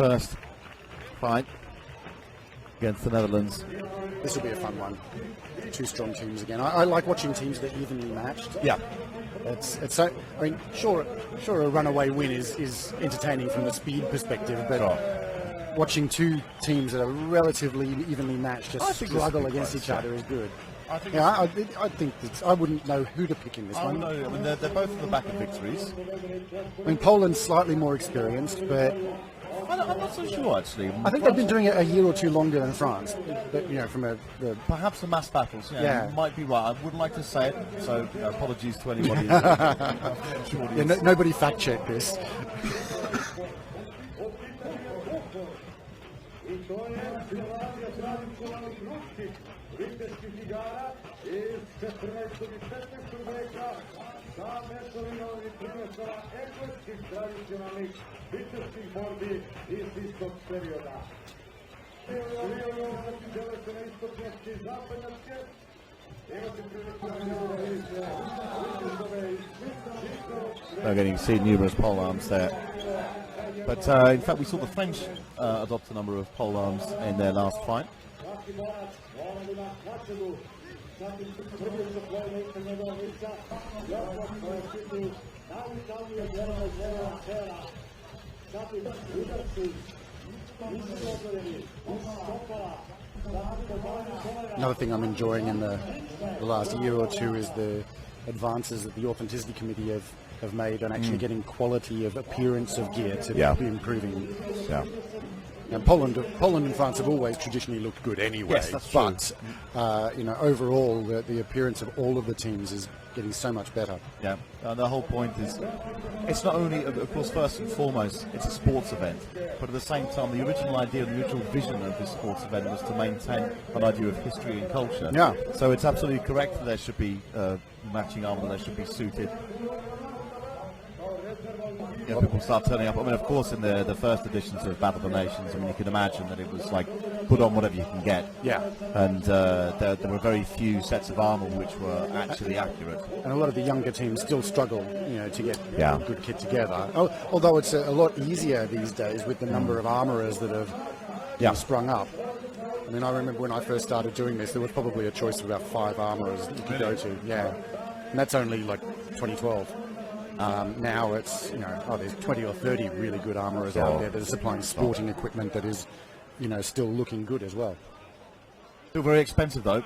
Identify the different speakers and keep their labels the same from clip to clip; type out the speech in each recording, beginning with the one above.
Speaker 1: first fight against the Netherlands.
Speaker 2: This will be a fun one. Two strong teams again. I like watching teams that are evenly matched.
Speaker 1: Yeah.
Speaker 2: It's so. I mean, sure, a runaway win is entertaining from the speed perspective, but watching two teams that are relatively evenly matched just struggle against each other is good. I think I wouldn't know who to pick in this one.
Speaker 1: I mean, they're both on the back of victories.
Speaker 2: I mean, Poland's slightly more experienced, but
Speaker 1: I'm not so sure actually.
Speaker 2: I think they've been doing it a year or two longer than France. But from
Speaker 1: perhaps the mass battles. Yeah, you might be right. I wouldn't like to say it, so apologies to anybody.
Speaker 2: Nobody fact check this.
Speaker 1: They're getting to see numerous pole arms there. But in fact, we saw the French adopt a number of pole arms in their last fight.
Speaker 2: Another thing I'm enjoying in the last year or two is the advances that the Authenticity Committee have made on actually getting quality of appearance of gear to be improving.
Speaker 1: Yeah.
Speaker 2: And Poland and France have always traditionally looked good anyway.
Speaker 1: Yes, that's true.
Speaker 2: But overall, the appearance of all of the teams is getting so much better.
Speaker 1: Yeah, the whole point is, it's not only, of course, first and foremost, it's a sports event, but at the same time, the original idea, the original vision of this sports event was to maintain an idea of history and culture.
Speaker 2: Yeah.
Speaker 1: So it's absolutely correct that there should be matching armor, that they should be suited. People start turning up. I mean, of course, in the first editions of Battle of the Nations, I mean, you can imagine that it was like put on whatever you can get.
Speaker 2: Yeah.
Speaker 1: And there were very few sets of armor which were actually accurate.
Speaker 2: And a lot of the younger teams still struggle, to get good kit together. Although it's a lot easier these days with the number of armourers that have sprung up. I mean, I remember when I first started doing this, there was probably a choice of about 5 armourers that you could go to. Yeah. And that's only like 2012. Now it's, there's 20 or 30 really good armourers out there that are supplying sporting equipment that is, still looking good as well.
Speaker 1: Still very expensive though.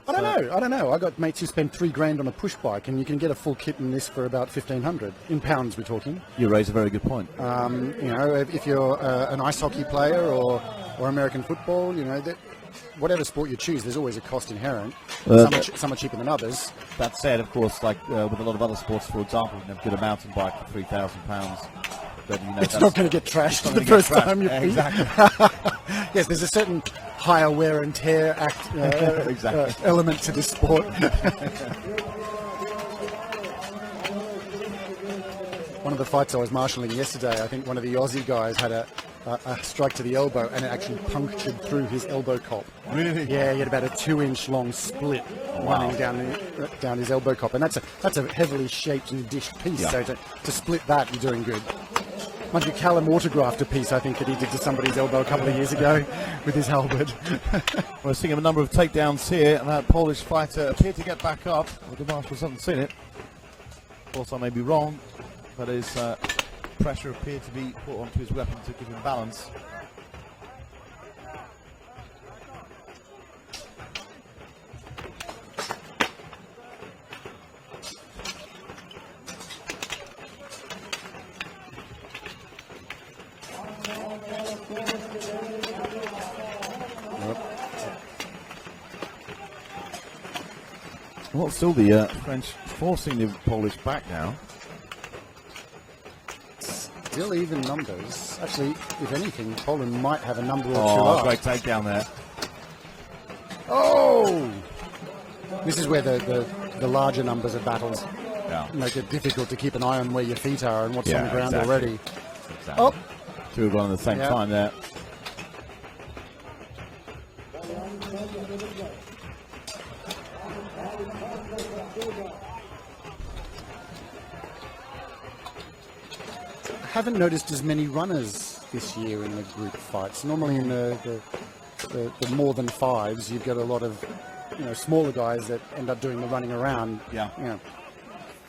Speaker 2: I don't know. I got mates who spend $3,000 on a push bike, and you can get a full kit in this for about $1,500 in pounds. We're talking.
Speaker 1: You raise a very good point.
Speaker 2: If you're an ice hockey player or American football, whatever sport you choose, there's always a cost inherent. Some are cheaper than others.
Speaker 1: That said, of course, like with a lot of other sports, for example, you can get a mountain bike for £3,000. But,
Speaker 2: it's not going to get trashed the first time you
Speaker 1: exactly.
Speaker 2: Yes, there's a certain higher wear and tear element to this sport. One of the fights I was marshalling yesterday, I think one of the Aussie guys had a strike to the elbow, and it actually punctured through his elbow cop.
Speaker 1: Really?
Speaker 2: Yeah, he had about a 2-inch long split running down his elbow cop, and that's a heavily shaped and dished piece. So to split that, you're doing good. Mind you, Callum autographed a piece, I think, that he did to somebody's elbow a couple of years ago with his halberd.
Speaker 1: We're seeing a number of takedowns here, and that Polish fighter appeared to get back up. Well, the marshals haven't seen it. Of course, I may be wrong, but his pressure appeared to be put onto his weapon to give him balance. Well, still the French forcing the Polish back now.
Speaker 2: Still even numbers. Actually, if anything, Poland might have a number or two
Speaker 1: Oh,
Speaker 2: up.
Speaker 1: great takedown there.
Speaker 2: Oh! This is where the larger numbers of battles make it difficult to keep an eye on where your feet are and what's on the ground already.
Speaker 1: Exactly.
Speaker 2: Oh!
Speaker 1: 2 of 1 at the same time there.
Speaker 2: haven't noticed as many runners this year in the group fights. Normally in the more than fives, you've got a lot of smaller guys that end up doing the running around.
Speaker 1: Yeah.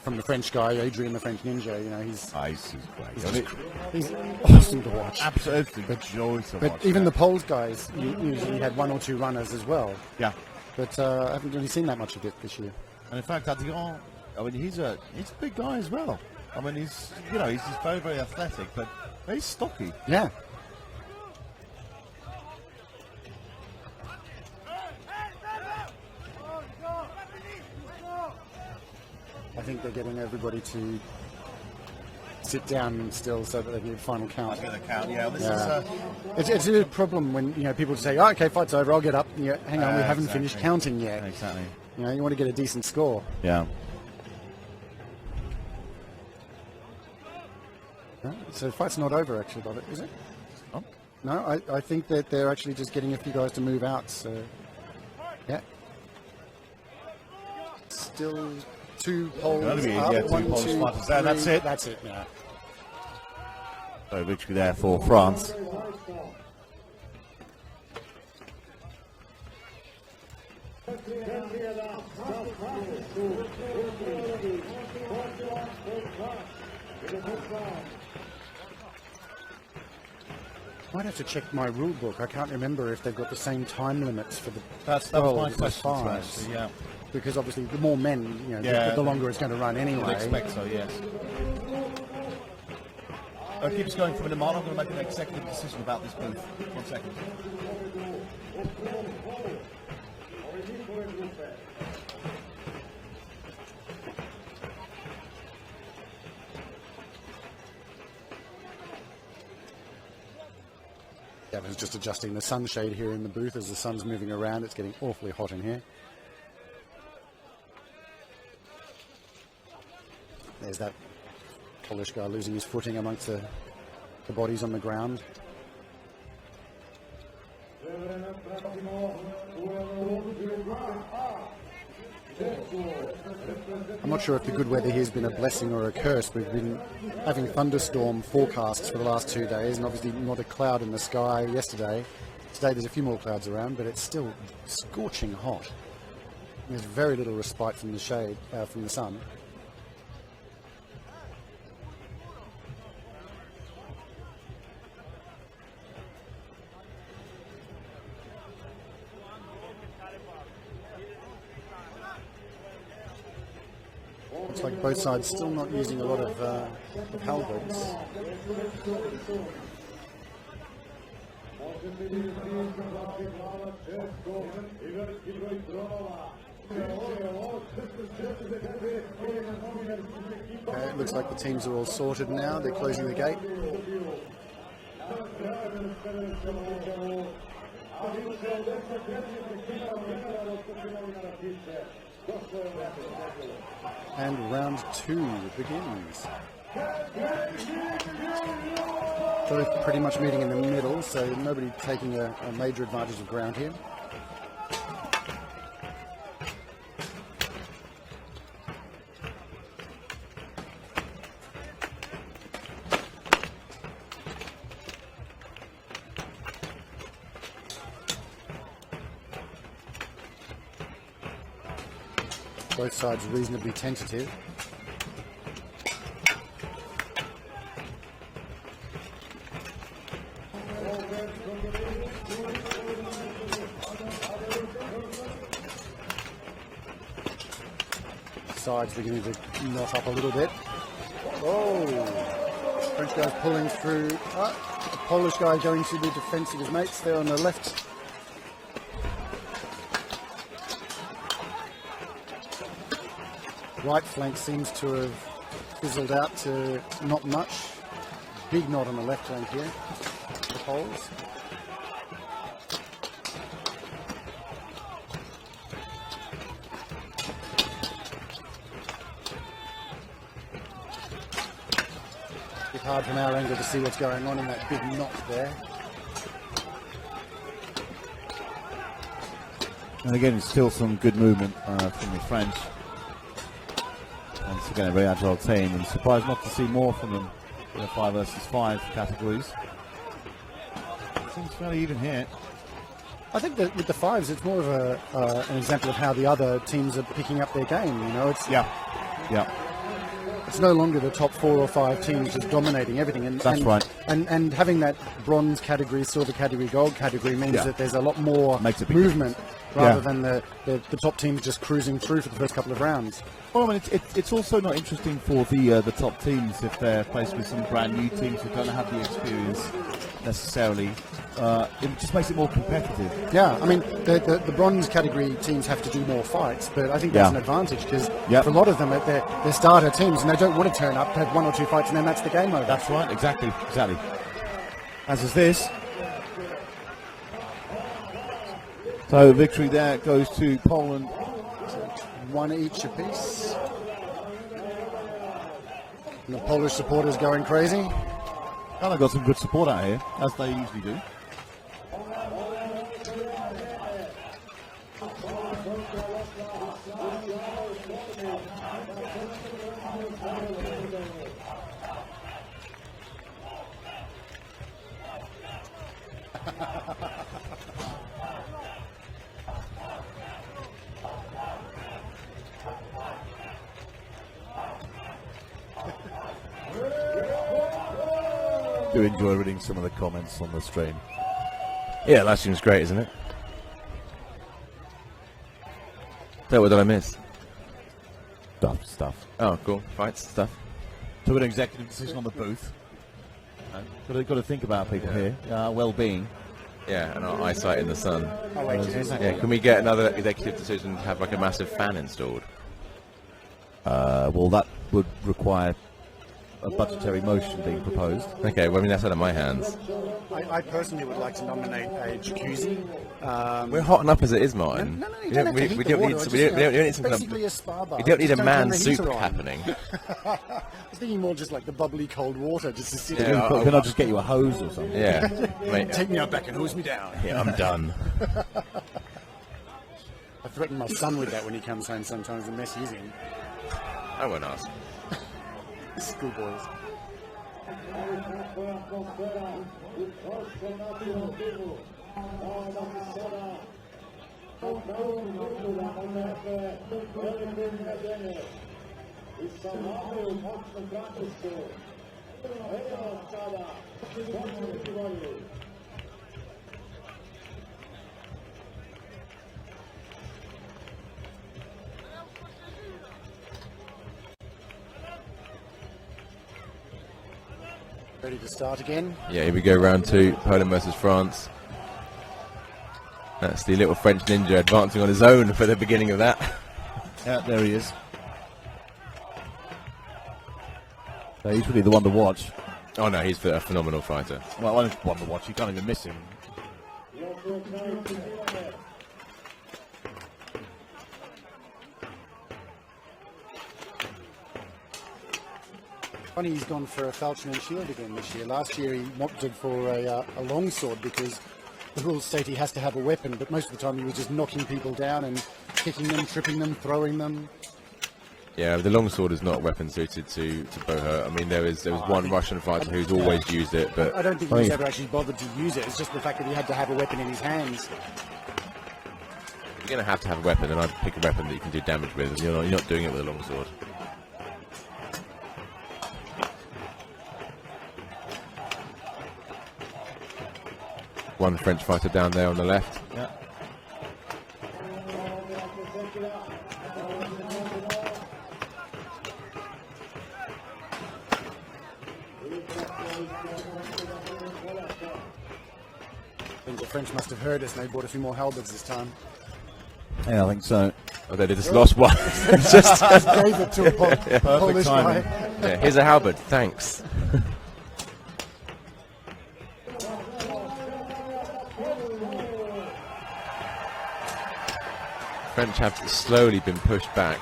Speaker 2: From the French guy, Adrian the French Ninja, he's
Speaker 1: great.
Speaker 2: He's awesome to watch.
Speaker 1: Absolutely, but joy to watch.
Speaker 2: But even the Poles guys usually had one or two runners as well.
Speaker 1: Yeah.
Speaker 2: But I haven't really seen that much of it this year.
Speaker 1: And in fact, Adrian, I mean, he's a big guy as well. I mean, he's very, very athletic, but very stocky.
Speaker 2: Yeah. I think they're getting everybody to sit down still so that they can get a final count.
Speaker 1: Get the count, yeah. This
Speaker 2: is it's a problem when people say, "Oh, okay, fight's over. I'll get up." Hang on, we haven't finished counting yet.
Speaker 1: Exactly.
Speaker 2: You want to get a decent score.
Speaker 1: Yeah.
Speaker 2: So the fight's not over, actually, Bob, is it?
Speaker 1: Oh.
Speaker 2: No, I think that they're actually just getting a few guys to move out. So, yeah. Still. Two Poles up,
Speaker 1: two Polish fighters there. That's it.
Speaker 2: That's it. Yeah.
Speaker 1: So victory there for France.
Speaker 2: Might have to check my rule book. I can't remember if they've got the same time limits for the
Speaker 1: that was my question. Yeah.
Speaker 2: Because obviously the more men, the longer it's going to run anyway.
Speaker 1: I expect so, yes. I'll keep us going for a minute. I'm going to make an executive decision about this booth. 1 second.
Speaker 2: Gavin's just adjusting the sunshade here in the booth as the sun's moving around. It's getting awfully hot in here. There's that Polish guy losing his footing amongst the bodies on the ground. I'm not sure if the good weather here has been a blessing or a curse. We've been having thunderstorm forecasts for the last 2 days, and obviously not a cloud in the sky yesterday. Today there's a few more clouds around, but it's still scorching hot. There's very little respite from the shade, from the sun. Looks like both sides still not using a lot of halberds. It looks like the teams are all sorted now. They're closing the gate. And round 2 begins. Both pretty much meeting in the middle, so nobody taking a major advantage of ground here. Both sides reasonably tentative. Sides beginning to knot up a little bit. Oh, French guy's pulling through. The Polish guy going to the defence of his mates there on the left. Right flank seems to have fizzled out to not much. Big knot on the left flank here, the Poles. It's hard from our angle to see what's going on in that big knot there.
Speaker 1: And again, it's still some good movement from the French. Once again, a very agile team, and surprised not to see more from them in the 5 versus 5 categories. Seems fairly even here.
Speaker 2: I think that with the 5s, it's more of an example of how the other teams are picking up their game. You know, it's it's no longer the top 4 or 5 teams just dominating everything. And
Speaker 1: that's right.
Speaker 2: And having that bronze category, silver category, gold category means that there's a lot more movement rather than the top teams just cruising through for the first couple of rounds.
Speaker 1: Well, I mean, it's also not interesting for the top teams if they're faced with some brand new teams who don't have the experience necessarily. It just makes it more competitive.
Speaker 2: Yeah, I mean, the bronze category teams have to do more fights, but I think that's an advantage because for a lot of them, they're starter teams and they don't want to turn up, have 1 or 2 fights, and then that's the game over.
Speaker 1: That's right, exactly. As is this. So victory there goes to Poland.
Speaker 2: 1 each apiece. And the Polish supporters going crazy.
Speaker 1: And they've got some good support out here, as they usually do. Do enjoy reading some of the comments on the stream.
Speaker 3: Yeah, that seems great, isn't it? So what did I miss?
Speaker 1: Stuff.
Speaker 3: Oh, cool. Fights, stuff.
Speaker 1: Took an executive decision on the booth. Got to think about people here. Well-being.
Speaker 3: Yeah, and our eyesight in the sun.
Speaker 2: Oh, wait,
Speaker 3: Yeah, can we get another executive decision to have like a massive fan installed?
Speaker 1: Well, that would require a budgetary motion being proposed.
Speaker 3: Okay, well, I mean, that's out of my hands.
Speaker 2: I personally would like to nominate a jacuzzi.
Speaker 3: We're hot enough as it is, Martin.
Speaker 2: No, you don't have to heat the water.
Speaker 3: We don't need some
Speaker 2: basically a spa bar.
Speaker 3: We don't need
Speaker 2: Just
Speaker 3: a
Speaker 2: turn
Speaker 3: man
Speaker 2: the
Speaker 3: soup
Speaker 2: heater on.
Speaker 3: happening.
Speaker 2: I was thinking more just like the bubbly cold water just to sit
Speaker 3: Yeah.
Speaker 2: in.
Speaker 1: Can I just get you a hose or something?
Speaker 3: Yeah. Mate,
Speaker 2: Take me out back and hose me down.
Speaker 3: yeah, I'm done.
Speaker 2: I threaten my son with that when he comes home sometimes, the mess he's in.
Speaker 3: I won't ask.
Speaker 2: Schoolboys. Ready to start again?
Speaker 3: Yeah, here we go, round 2, Poland versus France. That's the little French ninja advancing on his own for the beginning of that.
Speaker 1: Yeah, there he is. So he's really the one to watch.
Speaker 3: Oh no, he's a phenomenal fighter.
Speaker 1: Well, I don't want to watch. You can't even miss him.
Speaker 2: Funny he's gone for a falchion and shield again this year. Last year he opted for a longsword because the rules state he has to have a weapon, but most of the time he was just knocking people down and kicking them, tripping them, throwing them.
Speaker 3: Yeah, the longsword is not a weapon suited to bow. I mean, there was one Russian fighter who's always used it, but
Speaker 2: I don't think he's ever actually bothered to use it. It's just the fact that he had to have a weapon in his hands.
Speaker 3: if you're going to have a weapon, then I'd pick a weapon that you can do damage with. You're not doing it with a longsword. One French fighter down there on the left.
Speaker 1: Yeah.
Speaker 2: I think the French must have heard us and they bought a few more halberds this time.
Speaker 1: Yeah, I think so.
Speaker 3: Oh, they just lost one.
Speaker 2: Just gave it to a Polish
Speaker 1: timing.
Speaker 2: guy.
Speaker 3: Yeah, here's a halberd, thanks. French have slowly been pushed back.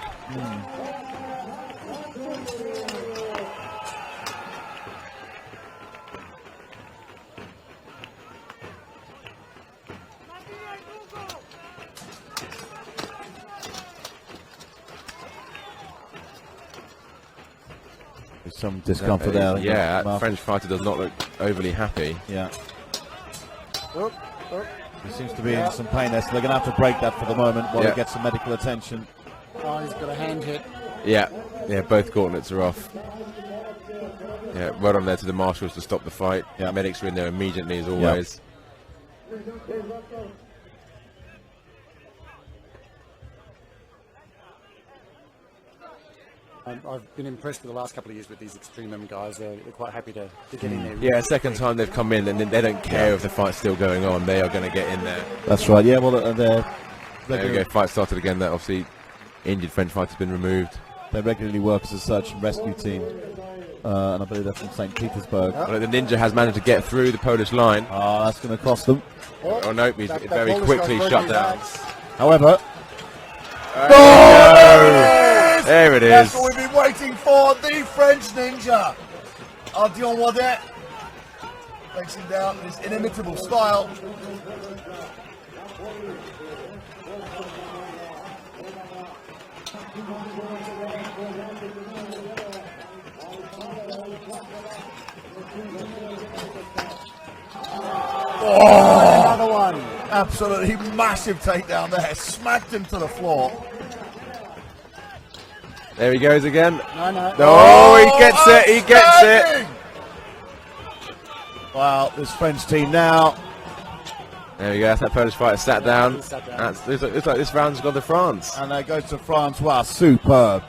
Speaker 1: some discomfort there.
Speaker 3: Yeah, that French fighter does not look overly happy.
Speaker 1: Yeah. He seems to be in some pain there, so they're going to have to break that for the moment while he gets some medical attention.
Speaker 2: Oh, he's got a hand hit.
Speaker 3: Yeah, both gauntlets are off. Yeah, well done there to the marshals to stop the fight. Yeah, medics were in there immediately as always.
Speaker 2: I've been impressed with the last couple of years with these Extreme guys. They're quite happy to get in there.
Speaker 3: Yeah, second time they've come in, and they don't care if the fight's still going on. They are going to get in there.
Speaker 1: That's right. Yeah, well,
Speaker 3: there we go. Fight started again. That obviously injured French fighter's been removed.
Speaker 1: They regularly work as a search and rescue team, and I believe they're from St. Petersburg.
Speaker 3: Well, the Ninja has managed to get through the Polish line.
Speaker 1: Oh, that's going to cost them.
Speaker 3: Oh no, he's very quickly shut down.
Speaker 1: However,
Speaker 3: there it is.
Speaker 1: That's what we've been waiting for. The French Ninja, Ardion Wadet, takes him down in his inimitable style.
Speaker 2: Another one.
Speaker 1: Absolutely massive takedown there. Smacked him to the floor.
Speaker 3: There he goes again.
Speaker 2: No.
Speaker 3: Oh, he gets it. He gets it.
Speaker 1: Wow, this French team now.
Speaker 3: There we go. That's that Polish fighter sat down.
Speaker 2: He sat down.
Speaker 3: It's like this round's gone to France.
Speaker 1: And they go to France. Wow, superb.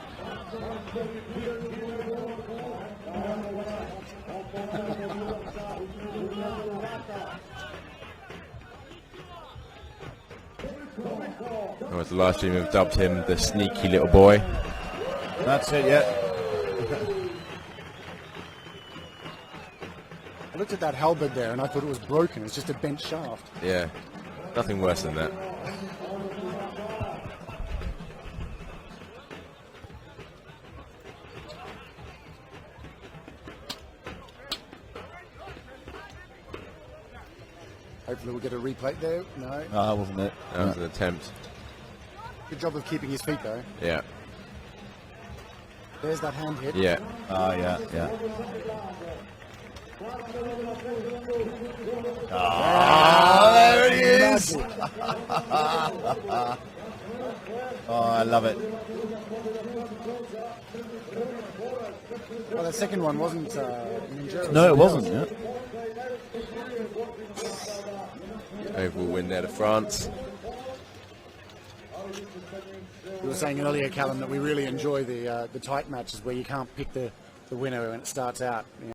Speaker 3: Oh, it's the live stream have dubbed him the sneaky little boy.
Speaker 1: That's it, yeah.
Speaker 2: I looked at that halberd there and I thought it was broken. It's just a bent shaft.
Speaker 3: Yeah, nothing worse than that.
Speaker 2: Hopefully we'll get a replay there. No.
Speaker 1: No, that wasn't it.
Speaker 3: That was an attempt.
Speaker 2: Good job of keeping his feet though.
Speaker 3: Yeah.
Speaker 2: There's that hand hit.
Speaker 3: Yeah.
Speaker 1: Oh, yeah. Ah, there it is. Oh, I love it.
Speaker 2: Well, the second one wasn't Ninja.
Speaker 1: No, it wasn't. Yeah.
Speaker 3: Overall win there to France.
Speaker 2: You were saying earlier, Callum, that we really enjoy the tight matches where you can't pick the winner when it starts out.